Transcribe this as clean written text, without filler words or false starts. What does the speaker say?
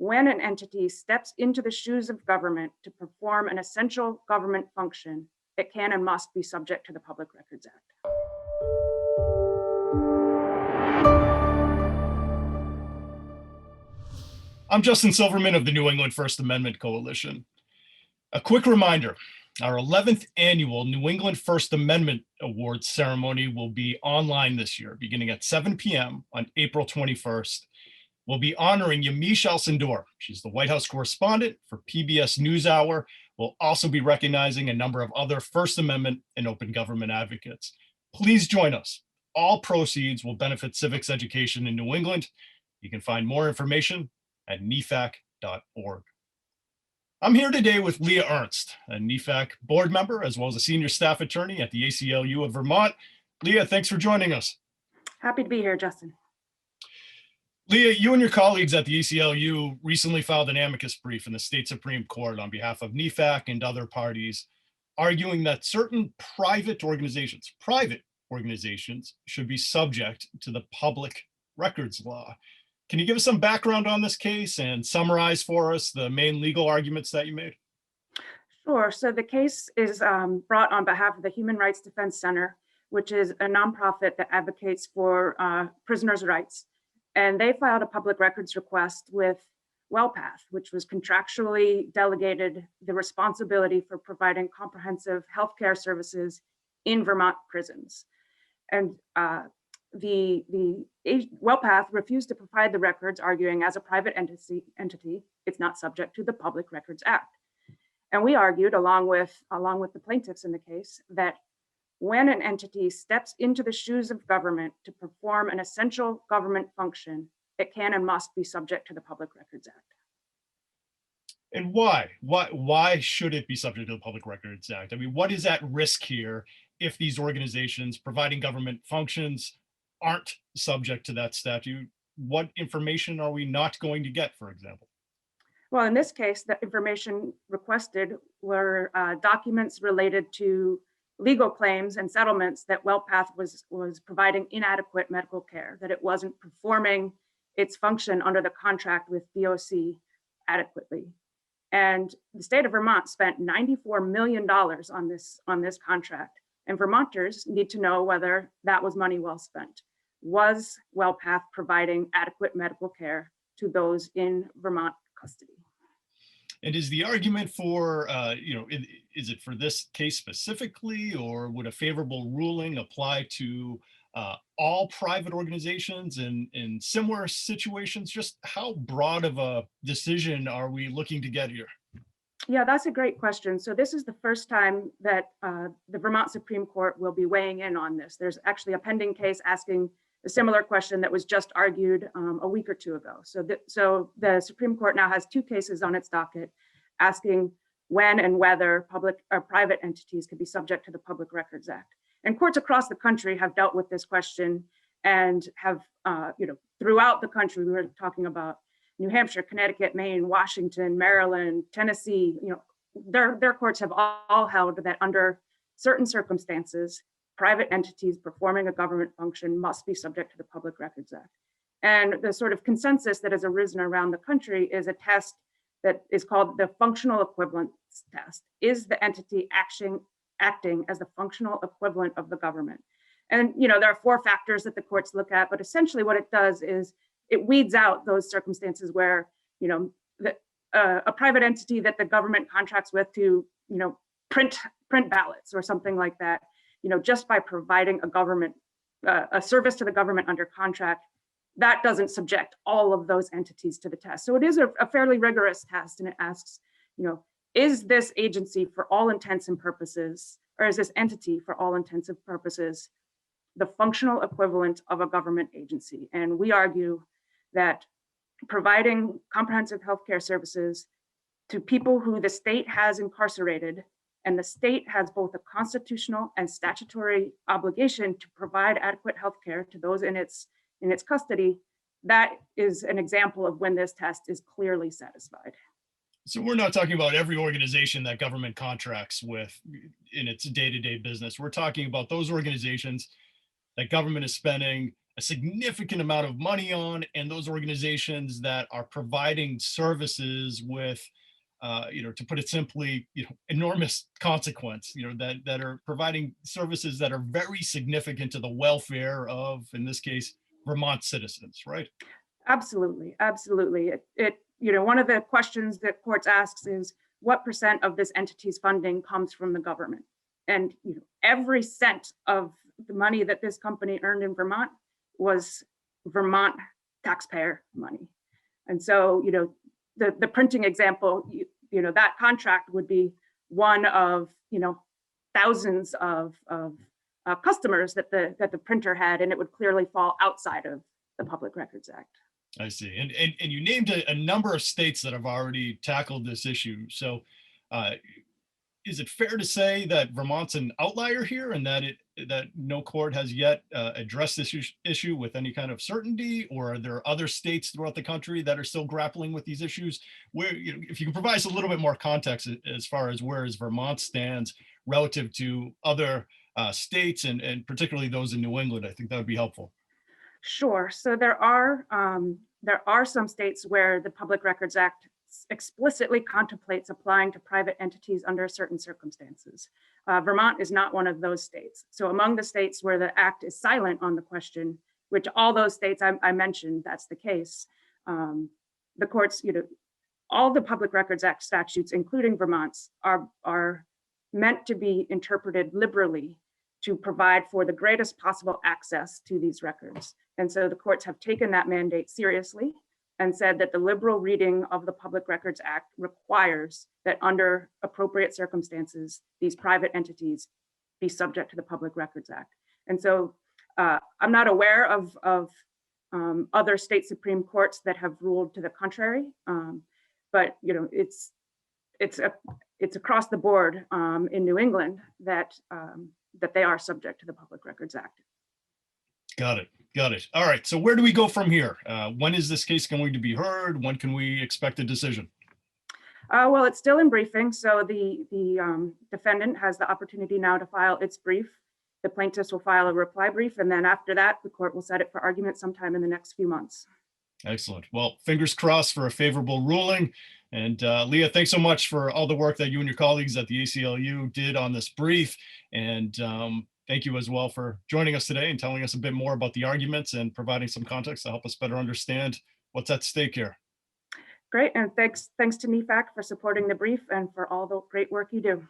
when an entity steps into the shoes of government to perform an essential government function, it can and must be subject to the Public Records Act. I'm Justin Silverman of the New England First Amendment Coalition. A quick reminder, our 11th annual New England First Amendment Awards ceremony will be online this year, beginning at 7 p.m. on April 21st. We'll be honoring Yamiche Alcindor. She's the White House correspondent for PBS NewsHour. We'll also be recognizing a number of other First Amendment and open government advocates. Please join us. All proceeds will benefit civics education in New England. You can find more information at NEFAC.org. I'm here today with Leah Ernst, a NEFAC board member, as well as a senior staff attorney at the ACLU of Vermont. Leah, thanks for joining us. Happy to be here, Justin. Leah, you and your colleagues at the ACLU recently filed an amicus brief in the state Supreme Court on behalf of NEFAC and other parties, arguing that certain private organizations should be subject to the public records law. Can you give us some background on this case and summarize for us the main legal arguments that you made? Sure. So the case is brought on behalf of the Human Rights Defense Center, which is a nonprofit that advocates for prisoners' rights. And they filed a public records request with WellPath, which was contractually delegated the responsibility for providing comprehensive healthcare services in Vermont prisons. And the WellPath refused to provide the records, arguing as a private entity, it's not subject to the Public Records Act. And we argued, along with the plaintiffs in the case, that when an entity steps into the shoes of government to perform an essential government function, it can and must be subject to the Public Records Act. And why? Why should it be subject to the Public Records Act? I mean, what is at risk here if these organizations providing government functions aren't subject to that statute? What information are we not going to get, for example? Well, in this case, the information requested were documents related to legal claims and settlements that WellPath was providing inadequate medical care, that it wasn't performing its function under the contract with DOC adequately. And the state of Vermont spent $94 million on this contract. And Vermonters need to know whether that was money well spent. Was WellPath providing adequate medical care to those in Vermont custody? And is the argument for, is it for this case specifically, or would a favorable ruling apply to all private organizations in similar situations? Just how broad of a decision are we looking to get here? Yeah, that's a great question. So this is the first time that the Vermont Supreme Court will be weighing in on this. There's actually a pending case asking a similar question that was just argued a week or two ago. So the Supreme Court now has two cases on its docket asking when and whether public or private entities could be subject to the Public Records Act. And courts across the country have dealt with this question and have, throughout the country, we were talking about New Hampshire, Connecticut, Maine, Washington, Maryland, Tennessee, their courts have all held that under certain circumstances, private entities performing a government function must be subject to the Public Records Act. And the sort of consensus that has arisen around the country is a test that is called the functional equivalence test. Is the entity acting as the functional equivalent of the government? And there are four factors that the courts look at, but essentially what it does is it weeds out those circumstances where a private entity that the government contracts with to print ballots or something like that, just by providing a service to the government under contract, that doesn't subject all of those entities to the test. So it is a fairly rigorous test, and it asks, is this agency for all intents and purposes, or is this entity for all intents and purposes, the functional equivalent of a government agency? And we argue that providing comprehensive healthcare services to people who the state has incarcerated, and the state has both a constitutional and statutory obligation to provide adequate healthcare to those in its custody, that is an example of when this test is clearly satisfied. So we're not talking about every organization that government contracts with in its day-to-day business. We're talking about those organizations that government is spending a significant amount of money on, and those organizations that are providing services with, to put it simply, enormous consequence, that are providing services that are very significant to the welfare of, in this case, Vermont citizens, right? Absolutely, absolutely. One of the questions that courts asks is what % of this entity's funding comes from the government? And every cent of the money that this company earned in Vermont was Vermont taxpayer money. And so, the printing example, that contract would be one of, thousands of customers that the printer had, and it would clearly fall outside of the Public Records Act. I see. And you named a number of states that have already tackled this issue. So is it fair to say that Vermont's an outlier here, and that no court has yet addressed this issue with any kind of certainty? Or are there other states throughout the country that are still grappling with these issues? Where, if you can provide us a little bit more context as far as where Vermont stands relative to other states, and particularly those in New England, I think that would be helpful. Sure. So there are some states where the Public Records Act explicitly contemplates applying to private entities under certain circumstances. Vermont is not one of those states. So among the states where the act is silent on the question, which all those states I mentioned, that's the case, the courts, all the Public Records Act statutes, including Vermont's, are meant to be interpreted liberally to provide for the greatest possible access to these records. And so the courts have taken that mandate seriously and said that the liberal reading of the Public Records Act requires that under appropriate circumstances, these private entities be subject to the Public Records Act. And so I'm not aware of other state Supreme Courts that have ruled to the contrary, but it's across the board in New England that they are subject to the Public Records Act. Got it. All right. So where do we go from here? When is this case going to be heard? When can we expect a decision? Well, it's still in briefing. So the defendant has the opportunity now to file its brief. The plaintiffs will file a reply brief. And then after that, the court will set it for argument sometime in the next few months. Excellent. Well, fingers crossed for a favorable ruling. And Leah, thanks so much for all the work that you and your colleagues at the ACLU did on this brief. And thank you as well for joining us today and telling us a bit more about the arguments and providing some context to help us better understand what's at stake here. Great. And thanks to NEFAC for supporting the brief and for all the great work you do.